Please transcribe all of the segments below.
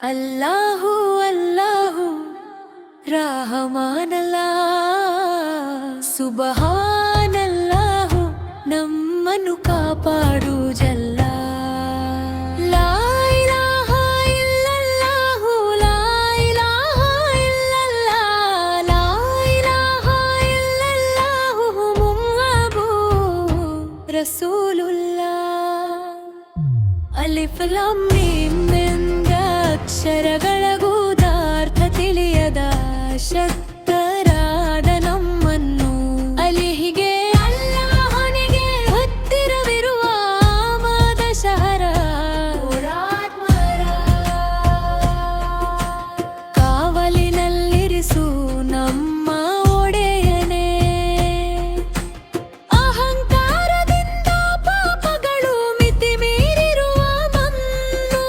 ಅಲ್ಲಾಹು ಅಲ್ಲಾಹು ರಹಮಾನಲ್ಲಾ ಸುಬಹಾನಲ್ಲಾಹು ನಮ್ಮನ್ನು ಕಾಪಾಡು ಜಲ್ಲ. ಲಾ ಇಲಾಹ ಇಲ್ಲಲ್ಲಾಹು ಲಾ ಇಲಾಹ ಇಲ್ಲಲ್ಲಾಹ್ ಲಾ ಇಲಾಹ ಇಲ್ಲಲ್ಲಾಹು ಮುಹಮ್ಮದು ರಸೂಲುಲ್ಲಾಹ್. ಅಲಿಫ್ ಲಾಮ್ ಮೀಮ್ ಅಕ್ಷರಗಳ ಗೂಢಾರ್ಥ ತಿಳಿಯದ ಶಕ್ತರಾದ ನಮ್ಮನ್ನು ಅಲಿಹಿಗೆ ಅಲ್ಲಾಹನಿಗೆ ಹತ್ತಿರವಿರುವ ಆಮದ ಶಹರ ಕಾವಲಿನಲ್ಲಿರಿಸು ನಮ್ಮ ಒಡೆಯನೇ. ಅಹಂಕಾರದಿಂದ ಪಾಪಗಳು ಮಿತಿ ಮೀರಿರುವ ಮನ್ನು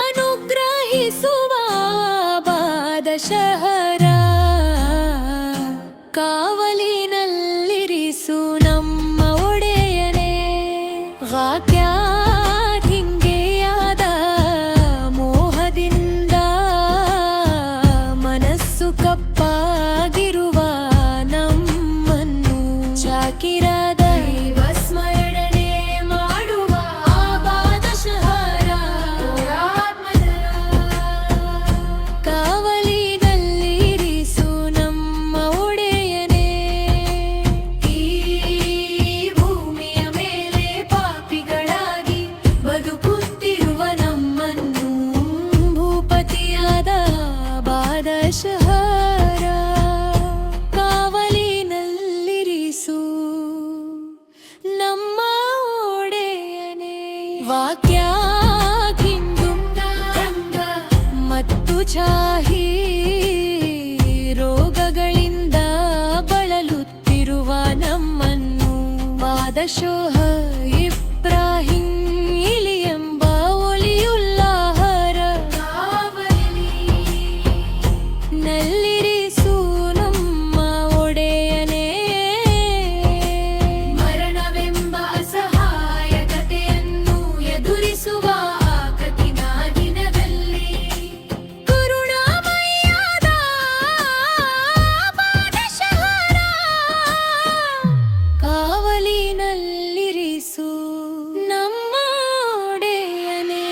ಅನುಗ್ರಹಿಸುವ ಬಾದಶಹರ ಕಾವಲಿನಲ್ಲಿರಿಸು ನಮ್ಮ ಒಡೆಯನೇ. ವಾಕ್ಯಾತ್ ಹಿಂಗೆಯಾದ ಮೋಹದಿಂದ ಮನಸ್ಸು ಕಪ್ಪಾಗಿರುವ ನಮ್ಮನ್ನು ಜಾಕಿರ ದೈವ ಸ್ಮರಣೆ ಮಾಡುವ ಬಾದಶಹರ ಕಾವಲಿನಲ್ಲಿರಿಸು ನಮ್ಮ ಒಡೆಯನೇ. ಈ ಭೂಮಿಯ ಮೇಲೆ ಪಾಪಿಗಳಾಗಿ ಬದುಕುತ್ತಿರುವ ನಮ್ಮನ್ನು ಭೂಪತಿಯಾದ ಬಾದಶಹರ ಕಾವಲಿನಲ್ಲಿರಿಸು ನಮ್ಮ ಒಡೆಯನೇ. ವಾಕ್ಯ ಕಿಂದುಂಗ ಮತ್ತು ಚಾಹಿ ರೋಗಗಳಿಂದ ಬಳಲುತ್ತಿರುವ ನಮ್ಮನ್ನು ಬಾದಶಾಹ ಇಬ್ರಾಹಿಂ ಇಲಿ ಎಂಬ ಒಲಿಯುಲ್ಲಾಹರ ನಲ್ಲಿರಿಸು ನಮ್ಮ ಒಡೆಯನೇ. ಮರಣವೆಂಬ ಅಸಹಾಯಕತೆಯನ್ನು ಎದುರಿಸುವ ಕಠಿಣ ದಿನದಲ್ಲಿ ಕರುಣಾಮಯ್ಯಾದ ಬಾದಶಹರ ಕಾವಲಿನಲ್ಲಿರಿಸು ನಮ್ಮ ಒಡೆಯನೇ.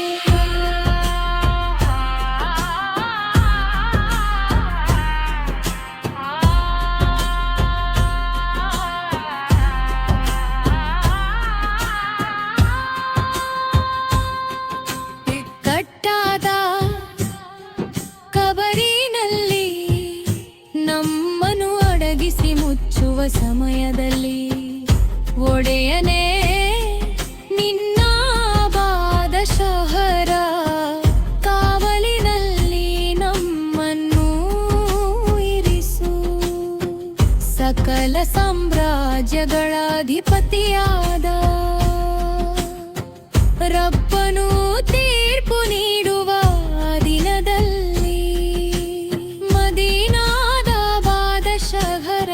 ಇಕ್ಕಟ್ಟಾದ ಕಬರಿನಲ್ಲಿ ನಮ್ಮನ್ನು ಅಡಗಿಸಿ ಮುಚ್ಚುವ ಸಮಯದಲ್ಲಿ ಒಡೆಯನೇ ನಿನ್ನ ಬಾದಶಹರ ಕಾವಲಿನಲ್ಲಿ ನಮ್ಮನ್ನು ಇರಿಸು. ಸಕಲ ಸಾಮ್ರಾಜ್ಯಗಳ ಅಧಿಪತಿಯಾದ ರಬ್ಬನು ತೀರ್ಪು ನೀಡುವ ದಿನದಲ್ಲಿ ಮದೀನಾದ ಬಾದಶಹರ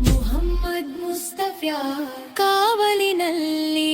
ಮುಹಮ್ಮದ್ ಮುಸ್ತಫಾ ಕಾವಲಿನಲ್ಲಿ